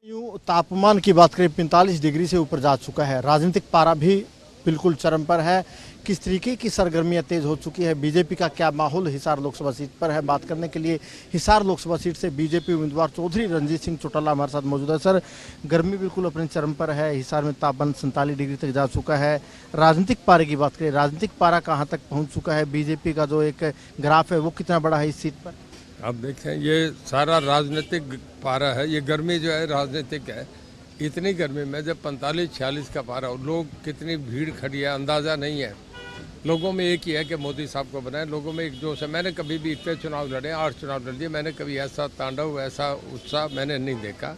यूं तापमान की बात करें 45 डिग्री से ऊपर जा चुका है। राजनीतिक पारा भी बिल्कुल चरम पर है। किस तरीके की सरगर्मियां तेज हो चुकी है, बीजेपी का क्या माहौल हिसार लोकसभा सीट पर है, बात करने के लिए हिसार लोकसभा सीट से बीजेपी उम्मीदवार चौधरी रणजीत सिंह चौटाला हमारे साथ मौजूद है। सर, गर्मी बिल्कुल अपने चरम पर है। हिसार में तापमान 47 डिग्री तक जा चुका है। राजनीतिक पारे की बात करें, राजनीतिक पारा कहाँ तक पहुँच चुका है, बीजेपी का जो एक ग्राफ है वो कितना बड़ा है इस सीट पर? अब देखें, ये सारा राजनीतिक पारा है। ये गर्मी जो है राजनीतिक है। इतनी गर्मी में जब 45-46 का पारा हो, लोग कितनी भीड़ खड़ी है अंदाज़ा नहीं है। लोगों में एक ही है कि मोदी साहब को बनाए। लोगों में एक जोश है। मैंने कभी भी इतने चुनाव लड़े, 8 चुनाव लड़ दिए, मैंने कभी ऐसा तांडव, ऐसा उत्साह मैंने नहीं देखा।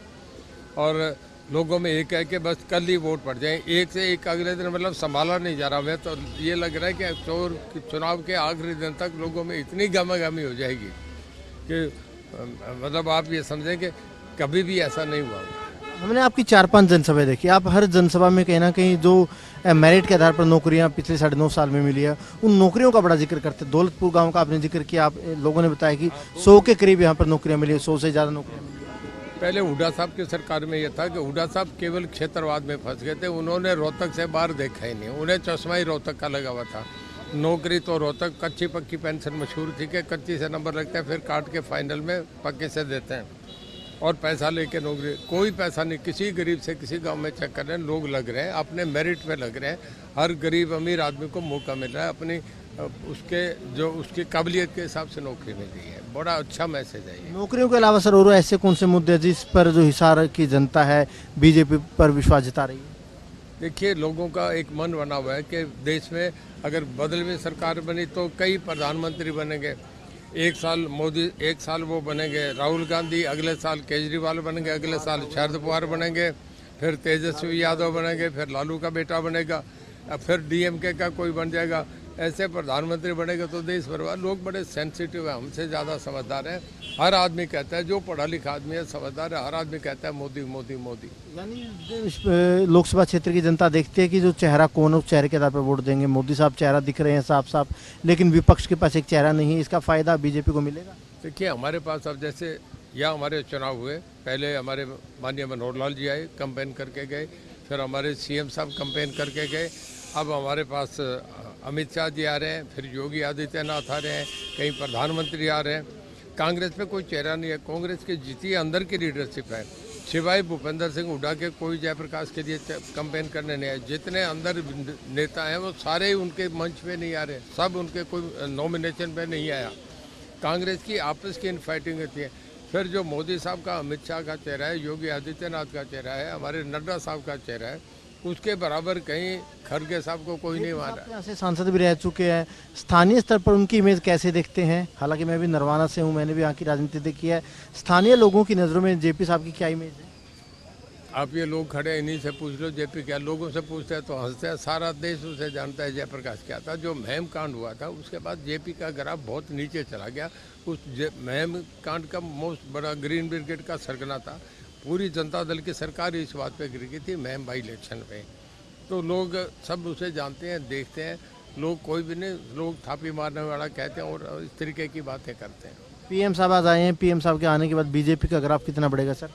और लोगों में एक है कि बस कल ही वोट पड़ जाए, एक से एक अगले दिन, मतलब संभाला नहीं जा रहा। मैं तो ये लग रहा है कि चुनाव के आखिरी दिन तक लोगों में इतनी गहमागहमी हो जाएगी कि मतलब आप ये समझें कि कभी भी ऐसा नहीं हुआ। हमने आपकी 4-5 जनसभाएं देखी। आप हर जनसभा में कहीं ना कहीं जो मेरिट के आधार पर नौकरियां पिछले 9.5 साल में मिली है, उन नौकरियों का बड़ा जिक्र करते हैं। दौलतपुर गांव का आपने जिक्र किया। आप लोगों ने बताया कि 100 के करीब यहाँ पर नौकरियां मिली है, 100 से ज़्यादा नौकरियां मिली है। पहले हुड्डा साहब की सरकार में ये था कि हुड्डा साहब केवल क्षेत्रवाद में फंस गए थे। उन्होंने रोहतक से बाहर देखा ही नहीं। उन्हें चश्मा ही रोहतक का लगा हुआ था। नौकरी तो रोहतक, कच्ची पक्की पेंशन मशहूर थी कि कच्ची से नंबर लगते हैं, फिर काट के फाइनल में पक्के से देते हैं और पैसा लेके नौकरी। कोई पैसा नहीं, किसी गरीब से किसी गांव में चेक कर रहे हैं, लोग लग रहे हैं, अपने मेरिट पे लग रहे हैं। हर गरीब अमीर आदमी को मौका मिल रहा है, अपनी उसकी काबिलियत के हिसाब से नौकरी मिल रही है। बड़ा अच्छा मैसेज है ये। नौकरियों के अलावा सर और ऐसे कौन से मुद्दे हैं जिस पर जो हिसार की जनता है बीजेपी पर विश्वास जता रही है? देखिए, लोगों का एक मन बना हुआ है कि देश में अगर बदलवी सरकार बनी तो कई प्रधानमंत्री बनेंगे। एक साल मोदी, एक साल वो बनेंगे राहुल गांधी, अगले साल केजरीवाल बनेंगे, अगले साल शरद पवार बनेंगे, फिर तेजस्वी यादव बनेंगे, फिर लालू का बेटा बनेगा, फिर डीएमके का कोई बन जाएगा। ऐसे प्रधानमंत्री बनेगा तो देश बर्बाद। लोग बड़े सेंसिटिव है, हमसे ज़्यादा समझदार है। हर आदमी कहता है, जो पढ़ा लिखा आदमी है, समझदार है, हर आदमी कहता है मोदी मोदी मोदी। यानी लोकसभा क्षेत्र की जनता देखती है कि जो चेहरा कौन है उस चेहरे के आधार पर वोट देंगे। मोदी साहब चेहरा दिख रहे हैं साफ साफ, लेकिन विपक्ष के पास एक चेहरा नहीं है। इसका फायदा बीजेपी को मिलेगा? देखिए, हमारे पास अब जैसे यहाँ हमारे चुनाव हुए, पहले हमारे माननीय मनोहर लाल जी आए, कैंपेन करके गए, फिर हमारे सीएम साहब कैंपेन करके गए, अब हमारे पास अमित शाह जी आ रहे हैं, फिर योगी आदित्यनाथ आ रहे हैं, कहीं प्रधानमंत्री आ रहे हैं। कांग्रेस पे कोई चेहरा नहीं है। कांग्रेस की जीती अंदर की लीडरशिप है। सिवाय भूपेंद्र सिंह हुड्डा के कोई जयप्रकाश के लिए कैंपेन करने नहीं आए। जितने अंदर नेता हैं वो सारे उनके मंच पे नहीं आ रहे, सब उनके कोई नॉमिनेशन पे नहीं आया। कांग्रेस की आपस की इनफाइटिंग होती है। फिर जो मोदी साहब का, अमित शाह का चेहरा है, योगी आदित्यनाथ का चेहरा है, हमारे नड्डा साहब का चेहरा है, उसके बराबर कहीं खड़गे साहब को कोई नहीं मान रहा। यहाँ से सांसद भी रह चुके हैं, स्थानीय स्तर पर उनकी इमेज कैसे देखते हैं? हालांकि मैं भी नरवाना से हूँ, मैंने भी यहाँ की राजनीति देखी है। स्थानीय लोगों की नज़रों में जेपी साहब की क्या इमेज है? आप ये लोग खड़े, इन्हीं से पूछ लो जेपी क्या। लोगों से पूछते हैं तो हंसते हैं। सारा देश उसे जानता है जयप्रकाश क्या था। जो महम कांड हुआ था उसके बाद जेपी का ग्राफ बहुत नीचे चला गया। उस महम कांड का मोस्ट बड़ा ग्रीन ब्रिगेड का सरगना था। पूरी जनता दल की सरकार इस बात पे गिर गई थी, महम बाई इलेक्शन पे। तो लोग सब उसे जानते हैं, देखते हैं। लोग कोई भी नहीं, लोग थापी मारने वाला कहते हैं और इस तरीके की बातें करते हैं। पीएम साहब आज आए हैं, पीएम साहब के आने के बाद बीजेपी का ग्राफ कितना बढ़ेगा सर?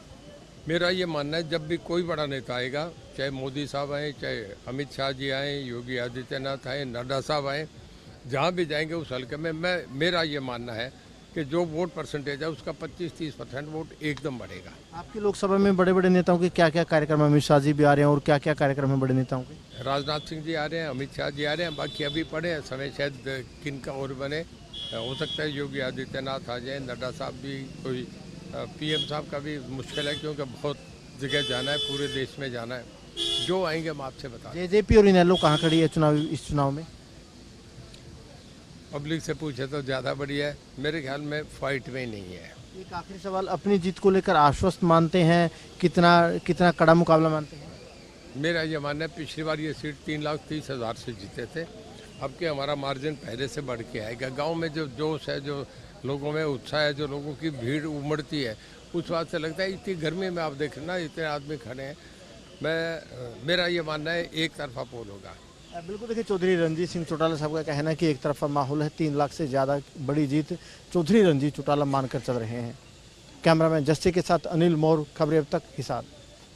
मेरा ये मानना है, जब भी कोई बड़ा नेता आएगा, चाहे मोदी साहब आए, चाहे अमित शाह जी आए, योगी आदित्यनाथ आए, नड्डा साहब आए, जहाँ भी जाएंगे उस हल्के में मेरा ये मानना है कि जो वोट परसेंटेज है उसका 25-30% वोट एकदम बढ़ेगा। आपकी लोकसभा में बड़े बड़े नेताओं के क्या क्या कार्यक्रम? अमित शाह जी भी आ रहे हैं, और क्या क्या कार्यक्रम है बड़े नेताओं के? राजनाथ सिंह जी आ रहे हैं, अमित शाह जी आ रहे हैं, बाकी अभी पड़े हैं समय, शायद किन का और बने। हो सकता है योगी आदित्यनाथ आ जाए, नड्डा साहब भी, कोई पीएम साहब का भी मुश्किल है क्योंकि बहुत जगह जाना है, पूरे देश में जाना है। जो आएंगे हम आपसे बता। जेजेपी और इनेलो कहाँ खड़ी है इस चुनाव में? पब्लिक से पूछे तो ज़्यादा बढ़िया है। मेरे ख्याल में फाइट में नहीं है। एक आखिरी सवाल, अपनी जीत को लेकर आश्वस्त मानते हैं? कितना कड़ा मुकाबला मानते हैं? मेरा ये मानना है, पिछली बार ये सीट 3,30,000 से जीते थे। अब के हमारा मार्जिन पहले से बढ़ के आएगा। गांव में जो जोश है, जो लोगों में उत्साह है, जो लोगों की भीड़ उमड़ती है, उस बात से लगता है इतनी गर्मी में आप देख रहे ना, इतने आदमी खड़े हैं। मेरा ये मानना है एक तरफा पोल होगा। बिल्कुल, देखिए चौधरी रणजीत सिंह चौटाला साहब का कहना है कि एक तरफा माहौल है। 3 लाख से ज़्यादा बड़ी जीत चौधरी रणजीत चौटाला मानकर चल रहे हैं। कैमरामैन जस्सी के साथ अनिल मौर्य, खबरें अब तक, हिसार।